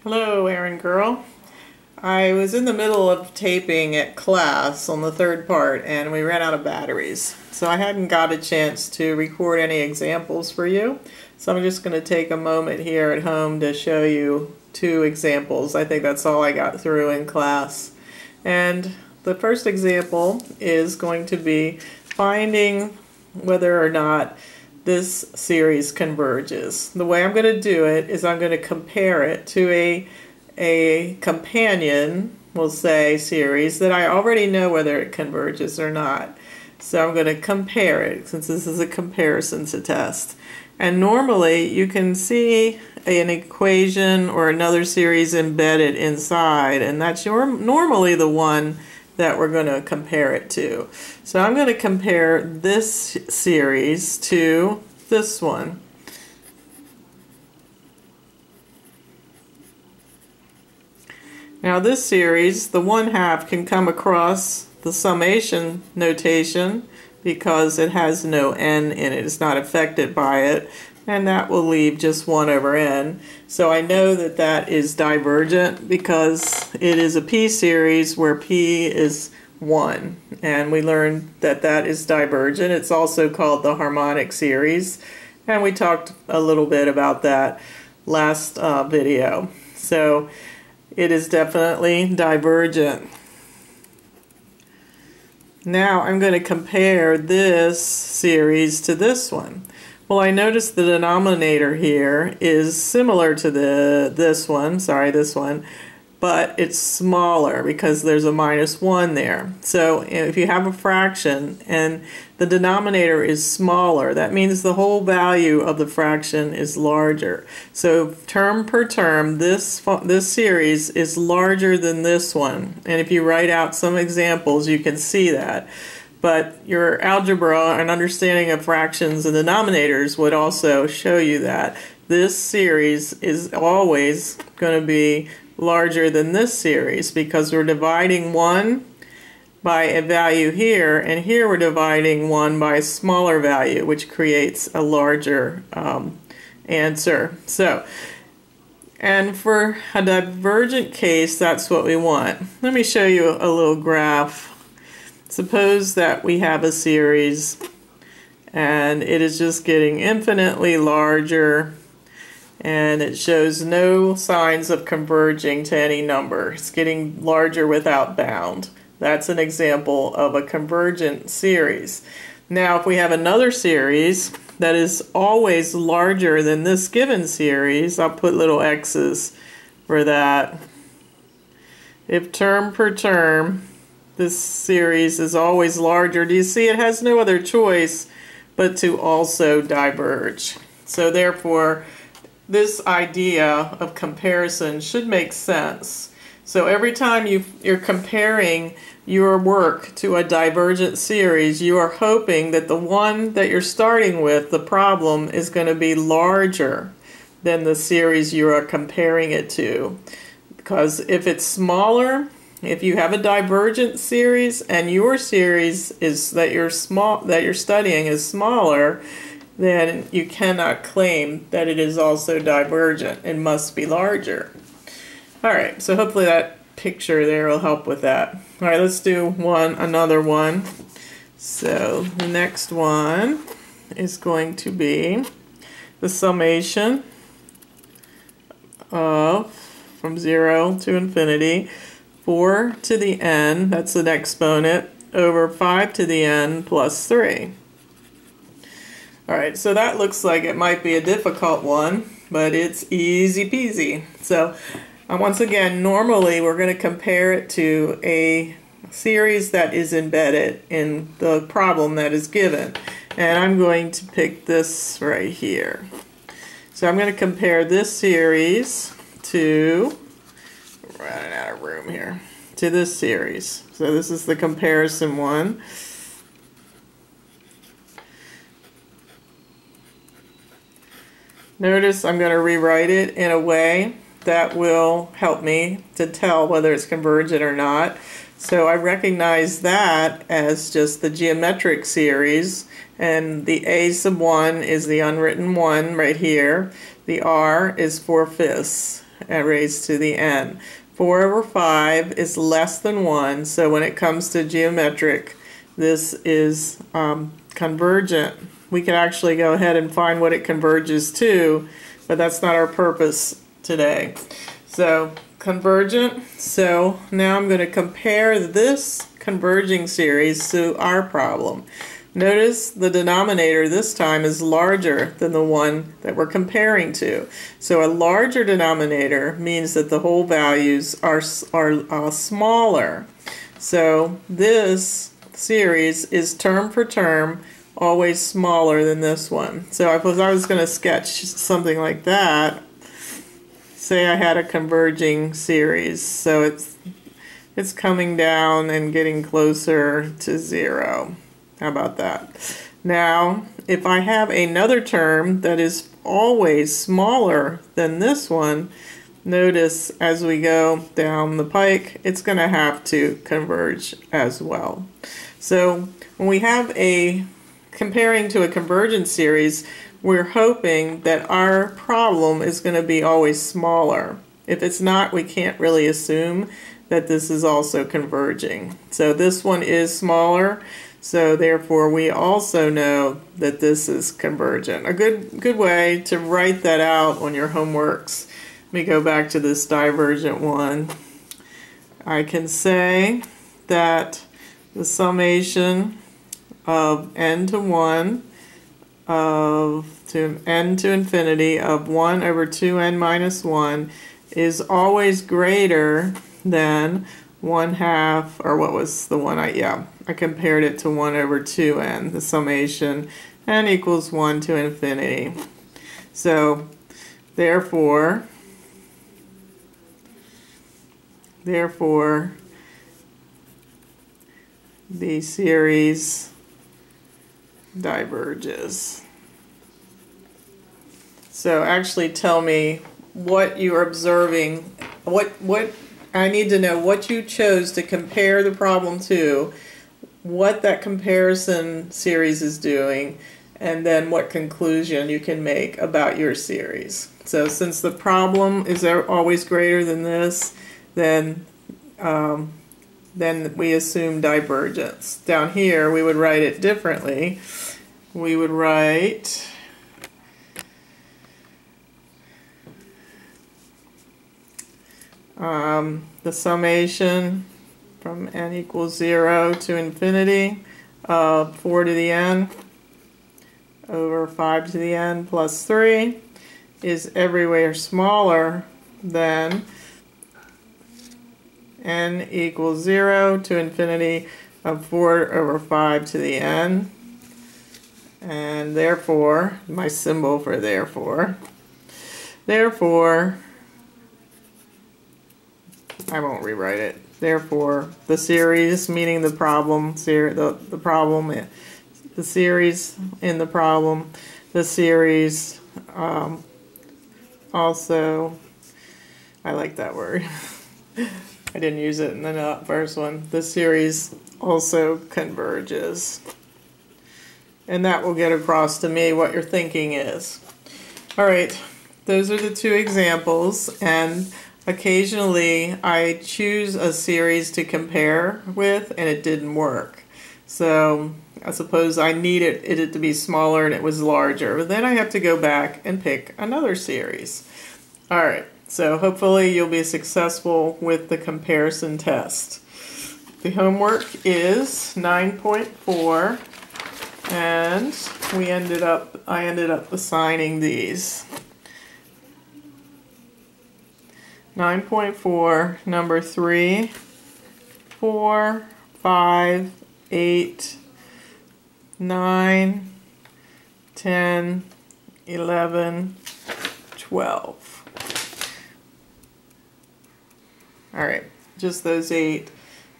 Hello, Erin girl. I was in the middle of taping at class on the third part and we ran out of batteries. So I hadn't got a chance to record any examples for you. So I'm just going to take a moment here at home to show you two examples. I think that's all I got through in class. And the first example is going to be finding whether or not this series converges. The way I'm going to do it is I'm going to compare it to a companion, we'll say, series that I already know whether it converges or not. So I'm going to compare it since this is a comparison to test. And normally you can see an equation or another series embedded inside, and that's normally the one that we're going to compare it to. So I'm going to compare this series to this one. Now this series, the 1/2 can come across the summation notation because it has no n in it. It's not affected by it, and that will leave just 1 over n. So I know that that is divergent because it is a p series where p is 1, and we learned that that is divergent. It's also called the harmonic series, and we talked a little bit about that last video. So it is definitely divergent. Now I'm going to compare this series to this one. Well, I noticed the denominator here is similar to this one, but it's smaller because there's a -1 there. So if you have a fraction and the denominator is smaller, that means the whole value of the fraction is larger. So term per term, this series is larger than this one. And if you write out some examples, you can see that. But your algebra and understanding of fractions and denominators would also show you that this series is always going to be larger than this series because we're dividing 1 by a value here, and here we're dividing 1 by a smaller value, which creates a larger answer. So, and for a divergent case, that's what we want. Let me show you a little graph. Suppose that we have a series and it is just getting infinitely larger and it shows no signs of converging to any number. It's getting larger without bound. That's an example of a convergent series. Now if we have another series that is always larger than this given series, I'll put little x's for that. If term per term this series is always larger, do you see it has no other choice but to also diverge? So therefore, this idea of comparison should make sense. So every time you're comparing your work to a divergent series, you are hoping that the one that you're starting with, the problem, is going to be larger than the series you are comparing it to. Because if it's smaller, if you have a divergent series and your series is that you're studying is smaller, then you cannot claim that it is also divergent. It must be larger. All right, so hopefully that picture there will help with that. All right, let's do another one. So the next one is going to be the summation of from 0 to infinity 4 to the n, that's an exponent, over 5 to the n plus 3. Alright, so that looks like it might be a difficult one, but it's easy peasy. So once again, normally we're going to compare it to a series that is embedded in the problem that is given. And I'm going to pick this right here. So I'm going to compare this series to, running out of room here, to this series. So this is the comparison one. Notice I'm going to rewrite it in a way that will help me to tell whether it's convergent or not. So I recognize that as just the geometric series, and the a sub 1 is the unwritten 1 right here. The r is 4/5. raised to the n. 4 over 5 is less than 1, so when it comes to geometric, this is convergent. We could actually go ahead and find what it converges to, but that's not our purpose today. So convergent. So now I'm going to compare this converging series to our problem. Notice the denominator this time is larger than the one that we're comparing to. So a larger denominator means that the whole values are smaller. So this series is term for term always smaller than this one. So if I was going to sketch something like that, say I had a converging series, so it's coming down and getting closer to 0. How about that? Now, if I have another term that is always smaller than this one, notice as we go down the pike, it's going to have to converge as well. So when we have a comparing to a convergent series, we're hoping that our problem is going to be always smaller. If it's not, we can't really assume that this is also converging. So this one is smaller, so therefore we also know that this is convergent. A good way to write that out on your homeworks. Let me go back to this divergent one. I can say that the summation of n to 1 to n to infinity of 1 over 2n minus 1 is always greater than 1/2, or what was the one I compared it to 1 over 2n, the summation n equals 1 to infinity. So therefore the series diverges. So actually tell me what you're observing, what I need to know what you chose to compare the problem to, what that comparison series is doing, and then what conclusion you can make about your series. So since the problem is always greater than this, then we assume divergence. Down here we would write it differently. We would write the summation from n equals 0 to infinity of 4 to the n over 5 to the n plus 3 is everywhere smaller than n equals 0 to infinity of 4 over 5 to the n, and therefore, my symbol for therefore, I won't rewrite it. Therefore, the series, meaning the problem, the series in the problem, the series also, I like that word. I didn't use it in the first one. The series also converges. And that will get across to me what your thinking is. All right, those are the two examples, and occasionally I choose a series to compare with and it didn't work. So I suppose I needed it to be smaller and it was larger, but then I have to go back and pick another series. All right, so hopefully you'll be successful with the comparison test. The homework is 9.4, and I ended up assigning these. 9.4, number 3, 4, 5, 8, 9, 10, 11, 12. All right, just those 8.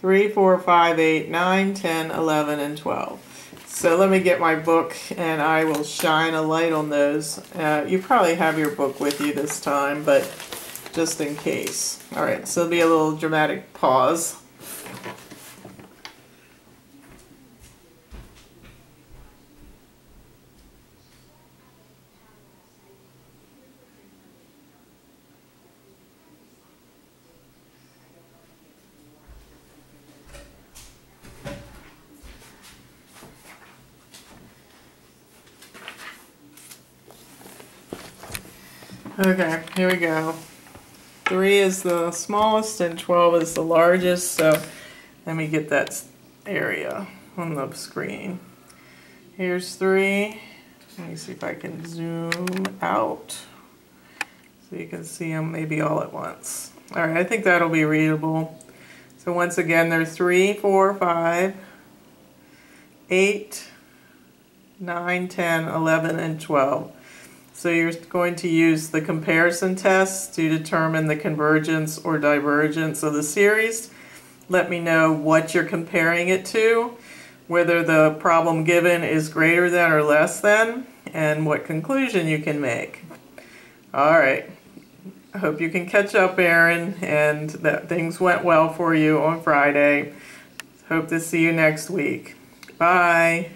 3, 4, 5, 8, 9, 10, 11, and 12. So let me get my book and I will shine a light on those. You probably have your book with you this time, but just in case. All right, so there'll be a little dramatic pause. Okay, here we go. 3 is the smallest and 12 is the largest, so let me get that area on the screen. Here's 3. Let me see if I can zoom out so you can see them maybe all at once. Alright, I think that'll be readable. So once again, there's 3, 4, 5, 8, 9, 10, 11, and 12. So you're going to use the comparison test to determine the convergence or divergence of the series. Let me know what you're comparing it to, whether the problem given is greater than or less than, and what conclusion you can make. Alright, I hope you can catch up, Aaron, and that things went well for you on Friday. Hope to see you next week. Bye.